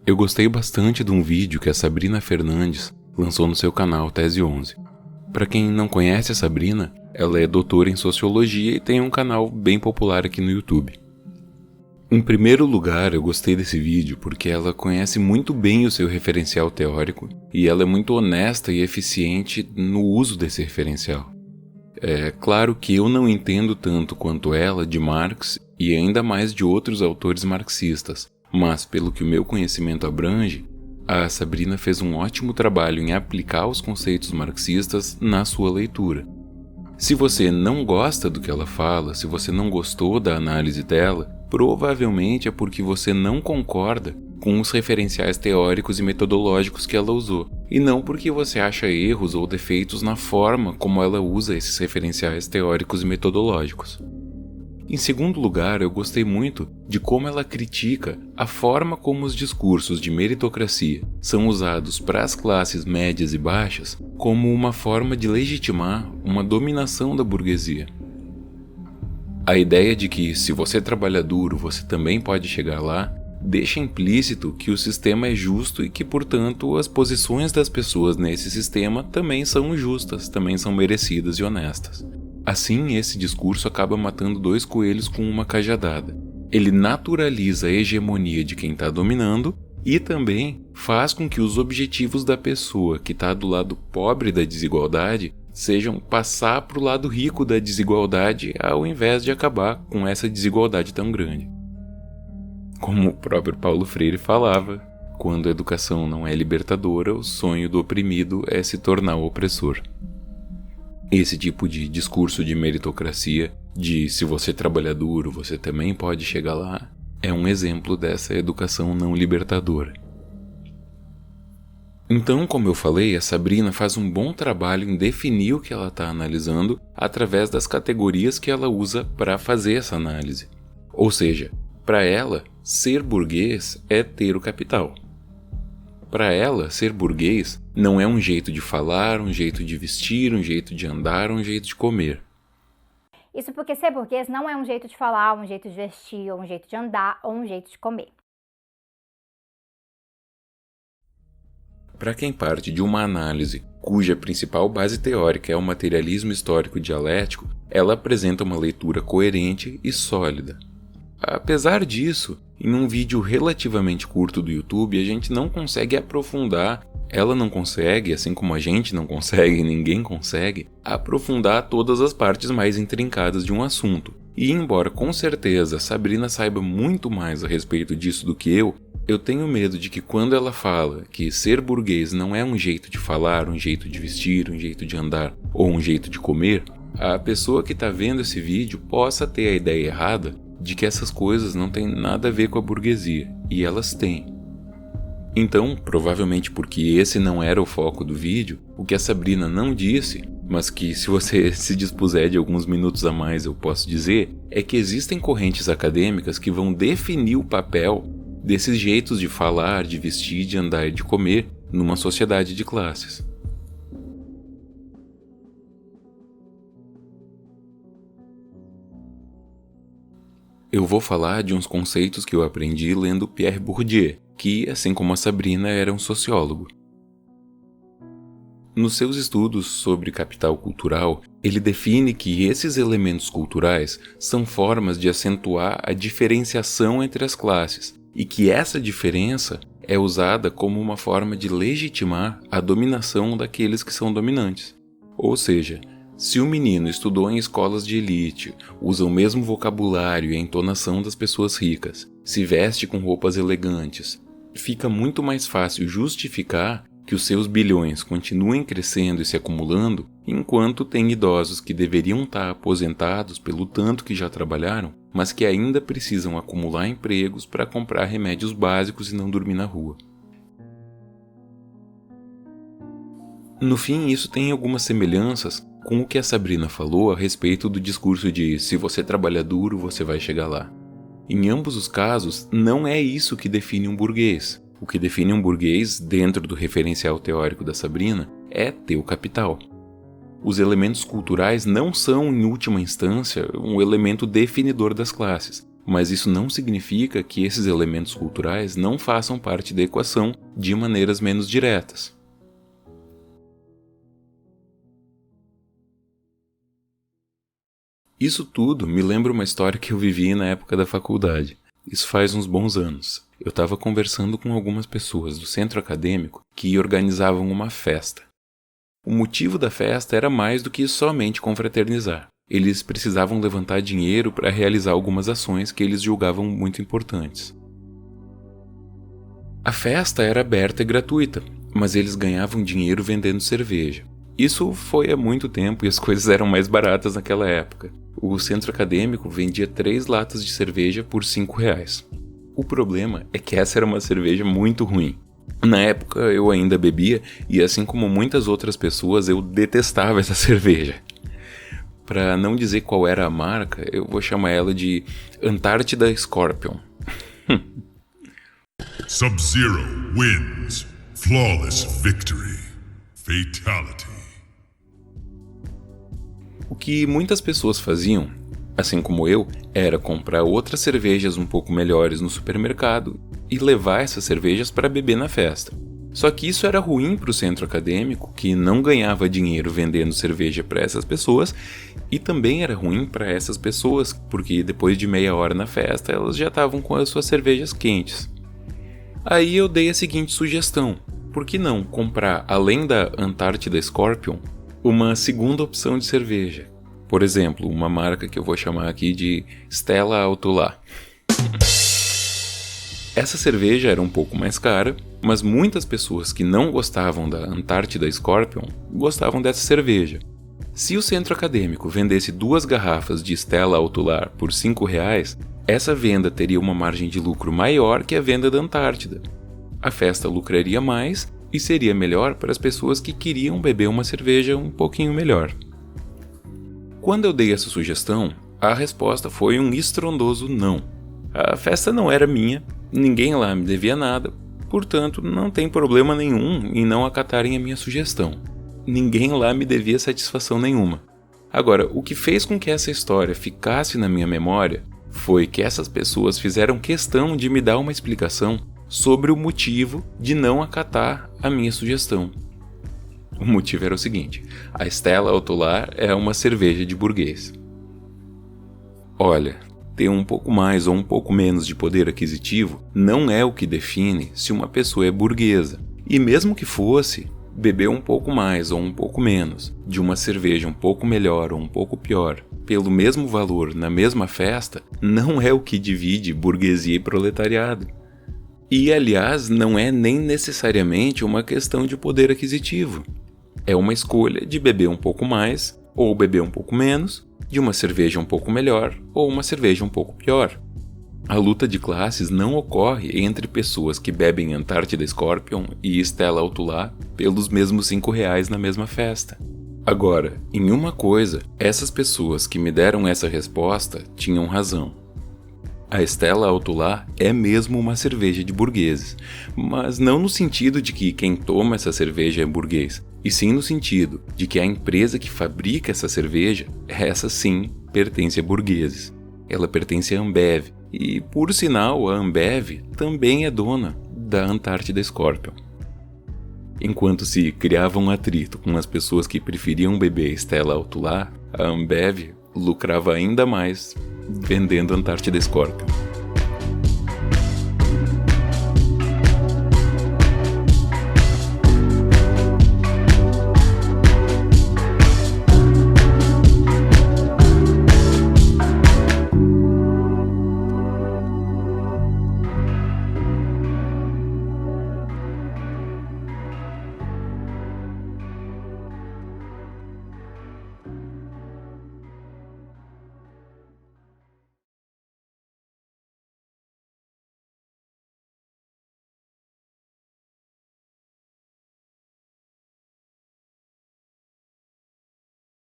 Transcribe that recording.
Eu gostei bastante de um vídeo que a Sabrina Fernandes lançou no seu canal Tese 11. Para quem não conhece a Sabrina, ela é doutora em Sociologia e tem um canal bem popular aqui no YouTube. Em primeiro lugar, eu gostei desse vídeo porque ela conhece muito bem o seu referencial teórico e ela é muito honesta e eficiente no uso desse referencial. É claro que eu não entendo tanto quanto ela de Marx e ainda mais de outros autores marxistas, mas pelo que o meu conhecimento abrange, a Sabrina fez um ótimo trabalho em aplicar os conceitos marxistas na sua leitura. Se você não gosta do que ela fala, se você não gostou da análise dela, provavelmente é porque você não concorda com os referenciais teóricos e metodológicos que ela usou, e não porque você acha erros ou defeitos na forma como ela usa esses referenciais teóricos e metodológicos. Em segundo lugar, eu gostei muito de como ela critica a forma como os discursos de meritocracia são usados para as classes médias e baixas como uma forma de legitimar uma dominação da burguesia. A ideia de que se você trabalha duro, você também pode chegar lá, deixa implícito que o sistema é justo e que, portanto, as posições das pessoas nesse sistema também são justas, também são merecidas e honestas. Assim, esse discurso acaba matando dois coelhos com uma cajadada. Ele naturaliza a hegemonia de quem está dominando e também faz com que os objetivos da pessoa que está do lado pobre da desigualdade sejam passar para o lado rico da desigualdade ao invés de acabar com essa desigualdade tão grande. Como o próprio Paulo Freire falava, quando a educação não é libertadora, o sonho do oprimido é se tornar opressor. Esse tipo de discurso de meritocracia, de se você trabalhar duro, você também pode chegar lá, é um exemplo dessa educação não libertadora. Então, como eu falei, a Sabrina faz um bom trabalho em definir o que ela está analisando através das categorias que ela usa para fazer essa análise. Ou seja, para ela, ser burguês é ter o capital. Para ela, ser burguês não é um jeito de falar, um jeito de vestir, um jeito de andar, um jeito de comer. Isso porque ser burguês não é um jeito de falar, um jeito de vestir, ou um jeito de andar, ou um jeito de comer. Para quem parte de uma análise cuja principal base teórica é o materialismo histórico dialético, ela apresenta uma leitura coerente e sólida. Apesar disso, em um vídeo relativamente curto do YouTube, a gente não consegue aprofundar, ela não consegue, assim como a gente não consegue, ninguém consegue, aprofundar todas as partes mais intrincadas de um assunto. E embora com certeza Sabrina saiba muito mais a respeito disso do que eu tenho medo de que quando ela fala que ser burguês não é um jeito de falar, um jeito de vestir, um jeito de andar ou um jeito de comer, a pessoa que está vendo esse vídeo possa ter a ideia errada de que essas coisas não têm nada a ver com a burguesia, e elas têm. Então, provavelmente porque esse não era o foco do vídeo, o que a Sabrina não disse, mas que se você se dispuser de alguns minutos a mais eu posso dizer, é que existem correntes acadêmicas que vão definir o papel desses jeitos de falar, de vestir, de andar e de comer numa sociedade de classes. Eu vou falar de uns conceitos que eu aprendi lendo Pierre Bourdieu, que, assim como a Sabrina, era um sociólogo. Nos seus estudos sobre capital cultural, ele define que esses elementos culturais são formas de acentuar a diferenciação entre as classes e que essa diferença é usada como uma forma de legitimar a dominação daqueles que são dominantes. Ou seja, se o menino estudou em escolas de elite, usa o mesmo vocabulário e a entonação das pessoas ricas, se veste com roupas elegantes, fica muito mais fácil justificar que os seus bilhões continuem crescendo e se acumulando, enquanto tem idosos que deveriam estar aposentados pelo tanto que já trabalharam, mas que ainda precisam acumular empregos para comprar remédios básicos e não dormir na rua. No fim, isso tem algumas semelhanças com o que a Sabrina falou a respeito do discurso de se você trabalha duro, você vai chegar lá. Em ambos os casos, não é isso que define um burguês. O que define um burguês, dentro do referencial teórico da Sabrina, é ter o capital. Os elementos culturais não são, em última instância, um elemento definidor das classes, mas isso não significa que esses elementos culturais não façam parte da equação de maneiras menos diretas. Isso tudo me lembra uma história que eu vivi na época da faculdade. Isso faz uns bons anos. Eu estava conversando com algumas pessoas do centro acadêmico que organizavam uma festa. O motivo da festa era mais do que somente confraternizar. Eles precisavam levantar dinheiro para realizar algumas ações que eles julgavam muito importantes. A festa era aberta e gratuita, mas eles ganhavam dinheiro vendendo cerveja. Isso foi há muito tempo e as coisas eram mais baratas naquela época. O centro acadêmico vendia 3 latas de cerveja por R$5. O problema é que essa era uma cerveja muito ruim. Na época eu ainda bebia e, assim como muitas outras pessoas, eu detestava essa cerveja. Para não dizer qual era a marca, eu vou chamar ela de Antártida Scorpion. Sub-Zero wins. Flawless victory. Fatality. O que muitas pessoas faziam, assim como eu, era comprar outras cervejas um pouco melhores no supermercado e levar essas cervejas para beber na festa. Só que isso era ruim para o centro acadêmico, que não ganhava dinheiro vendendo cerveja para essas pessoas, e também era ruim para essas pessoas, porque depois de meia hora na festa, elas já estavam com as suas cervejas quentes. Aí eu dei a seguinte sugestão: por que não comprar, além da Antártida Scorpion, uma segunda opção de cerveja? Por exemplo, uma marca que eu vou chamar aqui de Stella Artois. Essa cerveja era um pouco mais cara, mas muitas pessoas que não gostavam da Antártida Scorpion gostavam dessa cerveja. Se o centro acadêmico vendesse 2 garrafas de Stella Artois por R$5, essa venda teria uma margem de lucro maior que a venda da Antártida. A festa lucraria mais e seria melhor para as pessoas que queriam beber uma cerveja um pouquinho melhor. Quando eu dei essa sugestão, a resposta foi um estrondoso não. A festa não era minha, ninguém lá me devia nada, portanto não tem problema nenhum em não acatarem a minha sugestão. Ninguém lá me devia satisfação nenhuma. Agora, o que fez com que essa história ficasse na minha memória foi que essas pessoas fizeram questão de me dar uma explicação sobre o motivo de não acatar a minha sugestão. O motivo era o seguinte: a Stella Artois é uma cerveja de burguês. Olha, ter um pouco mais ou um pouco menos de poder aquisitivo não é o que define se uma pessoa é burguesa. E mesmo que fosse, beber um pouco mais ou um pouco menos de uma cerveja um pouco melhor ou um pouco pior, pelo mesmo valor na mesma festa, não é o que divide burguesia e proletariado. E, aliás, não é nem necessariamente uma questão de poder aquisitivo. É uma escolha de beber um pouco mais ou beber um pouco menos, de uma cerveja um pouco melhor ou uma cerveja um pouco pior. A luta de classes não ocorre entre pessoas que bebem Antártida Scorpion e Stella Artois pelos mesmos R$5 na mesma festa. Agora, em uma coisa, essas pessoas que me deram essa resposta tinham razão. A Stella Artois é mesmo uma cerveja de burgueses, mas não no sentido de que quem toma essa cerveja é burguês, e sim no sentido de que a empresa que fabrica essa cerveja, essa sim, pertence a burgueses. Ela pertence à Ambev, e por sinal a Ambev também é dona da Antártida Scorpion. Enquanto se criava um atrito com as pessoas que preferiam beber Stella Artois, a Ambev lucrava ainda mais vendendo Antártida Scorpion.